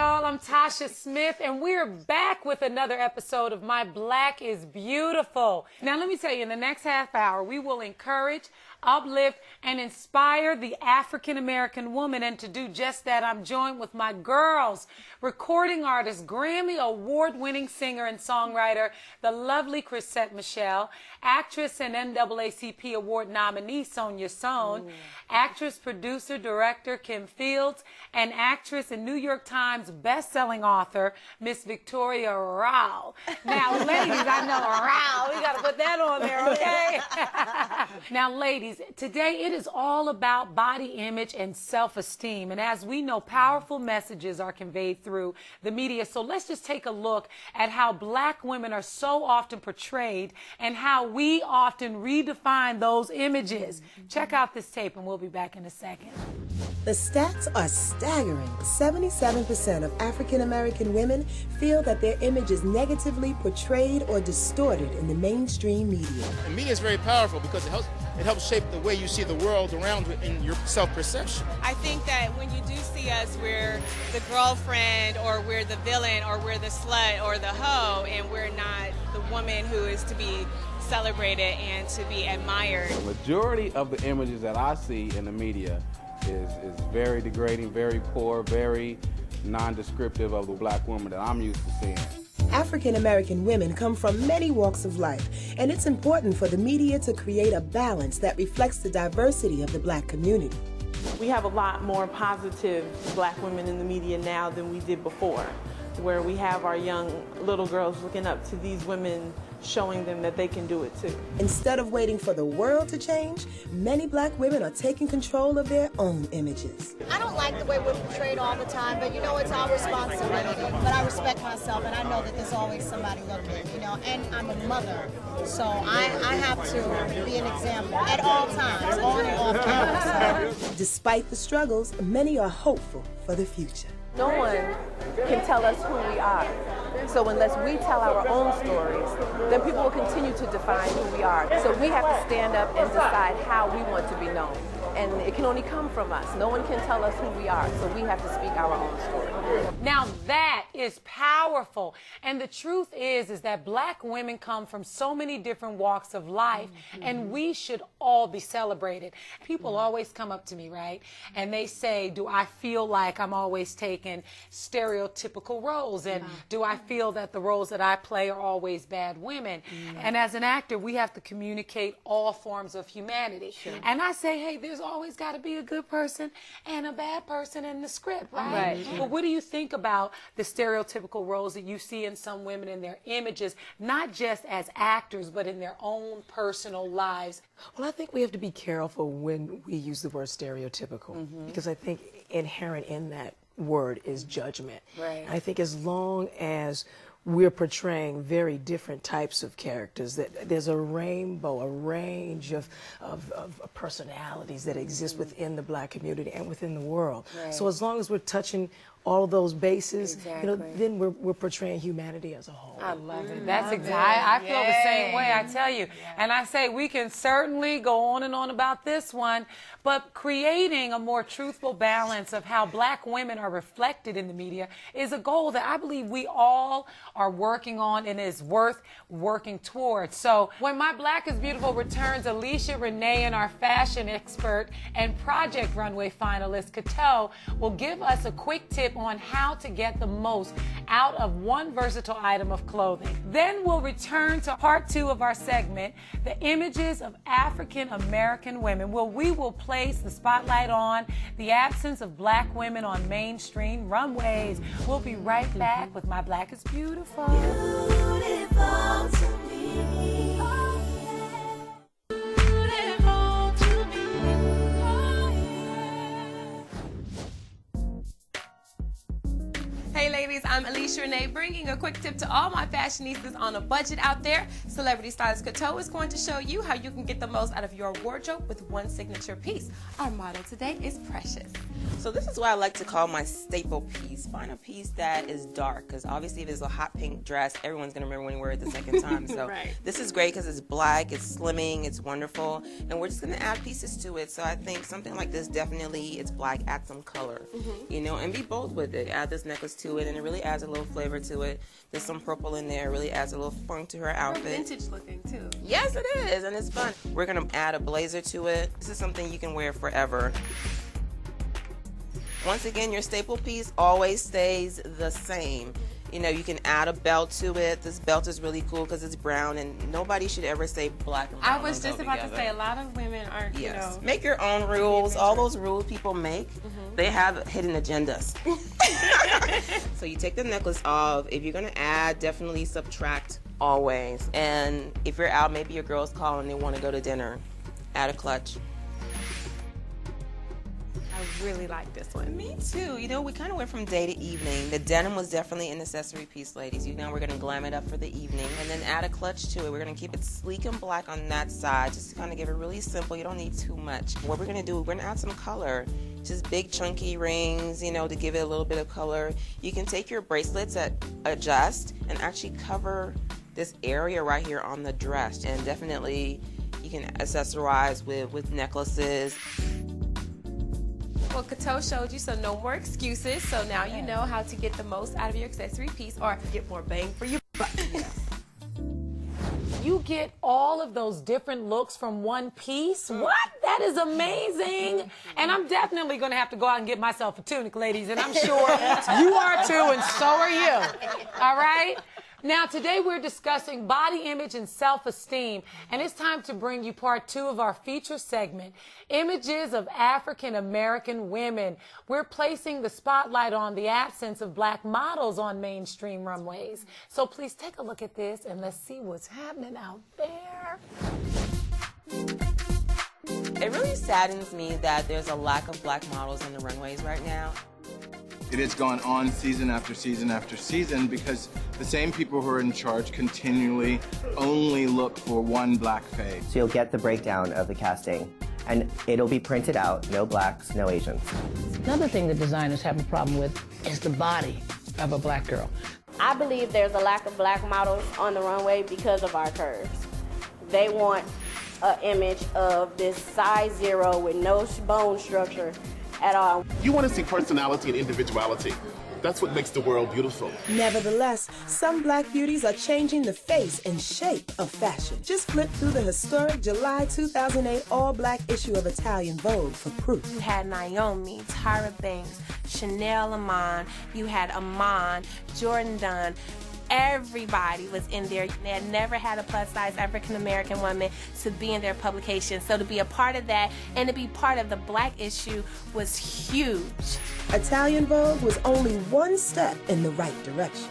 y'all? I'm Tasha Smith, and we're back with another episode of My Black is Beautiful. Now, let me tell you, in the next half hour, we will encourage, uplift, and inspire the African-American woman. And to do just that, I'm joined with my girls, recording artist, Grammy award-winning singer and songwriter, the lovely Chrisette Michelle, actress and NAACP award nominee Sonia Sohn, actress, producer, director Kim Fields, and actress and New York Times best-selling author Miss Victoria Rao. Now, ladies, I know Rao, we got to put that on there, okay? Now, ladies, today it is all about body image and self-esteem. And as we know, powerful messages are conveyed through the media. So let's just take a look at how black women are so often portrayed and how we often redefine those images. Check out this tape and we'll be back in a second. The stats are staggering. 77% of African-American women feel that their image is negatively portrayed or distorted in the mainstream media. And media is very powerful because it helps shape the way you see the world around you in your self-perception. I think that when you do see us, we're the girlfriend, or we're the villain, or we're the slut or the hoe, and we're not the woman who is to be celebrated and to be admired. The majority of the images that I see in the media is very degrading, very poor, very non-descriptive of the black woman that I'm used to seeing. African-American women come from many walks of life, and it's important for the media to create a balance that reflects the diversity of the black community. We have a lot more positive black women in the media now than we did before, where we have our young little girls looking up to these women, showing them that they can do it too. Instead of waiting for the world to change, many black women are taking control of their own images. I don't like the way we're portrayed all the time, but you know, it's our responsibility. But I respect myself, and I know that there's always somebody looking, you know, and I'm a mother, so I have to be an example at all times, on and off camera. Despite the struggles, many are hopeful for the future. No one can tell us who we are. So unless we tell our own stories, then people will continue to define who we are. So we have to stand up and decide how we want to be known. And it can only come from us. No one can tell us who we are, so we have to speak our own story. Now that is powerful. And the truth is that black women come from so many different walks of life, and we should all be celebrated. People always come up to me, right? And they say, do I feel like I'm always taking stereotypical roles? And do I feel that the roles that I play are always bad women? And as an actor, we have to communicate all forms of humanity. And I say, hey, there's always got to be a good person and a bad person in the script, right? But what do you think about the stereotypical roles that you see in some women in their images, not just as actors, but in their own personal lives? Well, I think we have to be careful when we use the word stereotypical, because I think inherent in that word is judgment. Right. I think as long as we're portraying very different types of characters, that there's a rainbow, a range of personalities that exist within the black community and within the world. Right. So as long as we're touching all of those bases, you know, then we're portraying humanity as a whole. I love it. That's exactly. I feel the same way, I tell you. And I say we can certainly go on and on about this one, but creating a more truthful balance of how black women are reflected in the media is a goal that I believe we all are working on and is worth working towards. So when My Black is Beautiful returns, Alicia Renee and our fashion expert and Project Runway finalist, Kato, will give us a quick tip on how to get the most out of one versatile item of clothing. Then we'll return to part 2 of our segment, the images of African American women, where we will place the spotlight on the absence of black women on mainstream runways. We'll be right back with My Black is Beautiful. Beautiful to me. Beautiful to me. Hey ladies, I'm Alicia Renee, bringing a quick tip to all my fashionistas on a budget out there. Celebrity stylist Kato is going to show you how you can get the most out of your wardrobe with one signature piece. Our motto today is precious. So this is what I like to call my staple piece. Find a piece that is dark, because obviously if it's a hot pink dress, everyone's going to remember when you wear it the second time. So Right. This is great because it's black, it's slimming, it's wonderful, and we're just going to add pieces to it. So I think something like this, definitely, it's black, add some color, you know, and be bold with it. Add this necklace to it, and it really adds a little flavor to it. There's some purple in there, really adds a little funk to her outfit. Vintage looking too. Yes, it is, and it's fun. We're going to add a blazer to it. This is something you can wear forever. Once again, your staple piece always stays the same. You know, you can add a belt to it. This belt is really cool because it's brown, and nobody should ever say black and brown. I was just about to say, a lot of women are, Yes. you know. Make your own rules. All those rules people make, they have hidden agendas. So you take the necklace off. If you're going to add, definitely subtract always. And if you're out, maybe your girl's calling and they want to go to dinner, add a clutch. I really like this one. Me too. You know, we kind of went from day to evening. The denim was definitely an accessory piece, ladies. You know, we're going to glam it up for the evening and then add a clutch to it. We're going to keep it sleek and black on that side, just to kind of give it really simple. You don't need too much. What we're going to do, we're going to add some color. Just big chunky rings, you know, to give it a little bit of color. You can take your bracelets that adjust and actually cover this area right here on the dress. And definitely you can accessorize with necklaces. Well, Cato showed you, so no more excuses. So now you know how to get the most out of your accessory piece or get more bang for your buck. You get all of those different looks from one piece? What? That is amazing. And I'm definitely going to have to go out and get myself a tunic, ladies, and I'm sure you are too, and so are you. All right? Now, today we're discussing body image and self-esteem, and it's time to bring you part 2 of our feature segment, Images of African American Women. We're placing the spotlight on the absence of black models on mainstream runways. So please take a look at this and let's see what's happening out there. It really saddens me that there's a lack of black models on the runways right now. It has gone on season after season after season because the same people who are in charge continually only look for one black face. So you'll get the breakdown of the casting, and it'll be printed out, no blacks, no Asians. Another thing that designers have a problem with is the body of a black girl. I believe there's a lack of black models on the runway because of our curves. They want an image of this size 0 with no bone structure at all. You want to see personality and individuality. That's what makes the world beautiful. Nevertheless, some black beauties are changing the face and shape of fashion. Just flip through the historic July 2008 all-black issue of Italian Vogue for proof. You had Naomi, Tyra Banks, Chanel Iman, you had Iman, Jordan Dunn. Everybody was in there. They had never had a plus-size African-American woman to be in their publication. So to be a part of that and to be part of the black issue was huge. Italian Vogue was only one step in the right direction.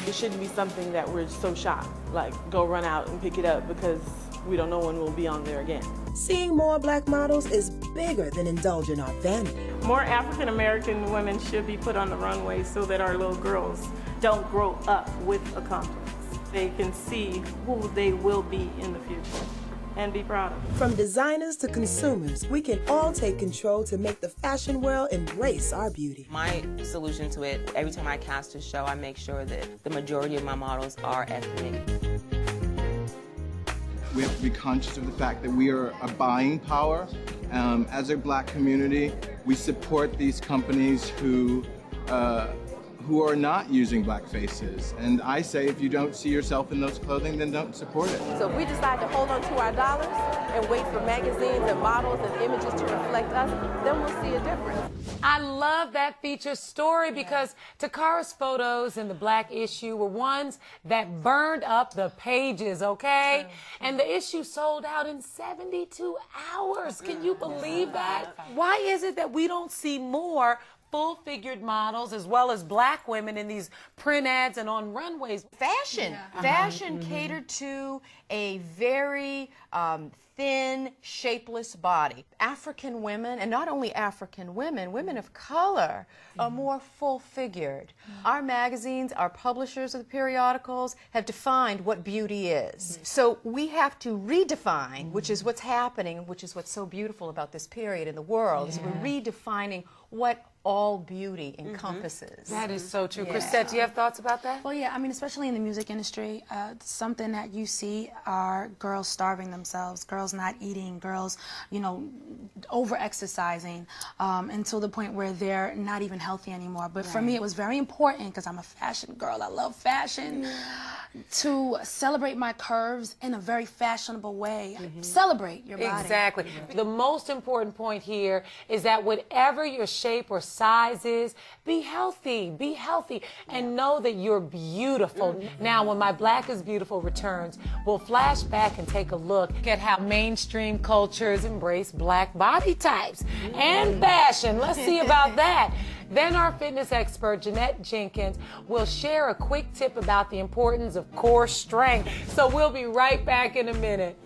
It shouldn't be something that we're so shocked, like go run out and pick it up because we don't know when we'll be on there again. Seeing more black models is bigger than indulging our vanity. More African American women should be put on the runway so that our little girls don't grow up with a complex. They can see who they will be in the future and be proud of them. From designers to consumers, we can all take control to make the fashion world embrace our beauty. My solution to it, every time I cast a show, I make sure that the majority of my models are ethnic. We have to be conscious of the fact that we are a buying power. As a black community, we support these companies who are not using black faces. And I say if you don't see yourself in those clothing, then don't support it. So if we decide to hold on to our dollars and wait for magazines and models and images to reflect us, then we'll see a difference. I love that feature story because Takara's photos in the black issue were ones that burned up the pages, okay? And the issue sold out in 72 hours. Can you believe that? Why is it that we don't see more full-figured models as well as black women in these print ads and on runways. Fashion. Fashion catered to a very thin, shapeless body. African women, and not only African women, women of color are more full-figured. Our magazines, our publishers of the periodicals have defined what beauty is. So we have to redefine, which is what's happening, which is what's so beautiful about this period in the world, is we're redefining what all beauty encompasses. That is so true. Chrisette, do you have thoughts about that? Well, yeah, I mean, especially in the music industry, something that you see are girls starving themselves, girls not eating, girls, you know, over-exercising until the point where they're not even healthy anymore. But for me, it was very important, because I'm a fashion girl, I love fashion, to celebrate my curves in a very fashionable way. Celebrate your body. Exactly. The most important point here is that whatever your shape or size is, be healthy, and know that you're beautiful. Now, when my Black is Beautiful returns, we'll flash back and take a look at how mainstream cultures embrace black body types and fashion. Let's see about that. Then our fitness expert, Jeanette Jenkins, will share a quick tip about the importance of core strength. So we'll be right back in a minute.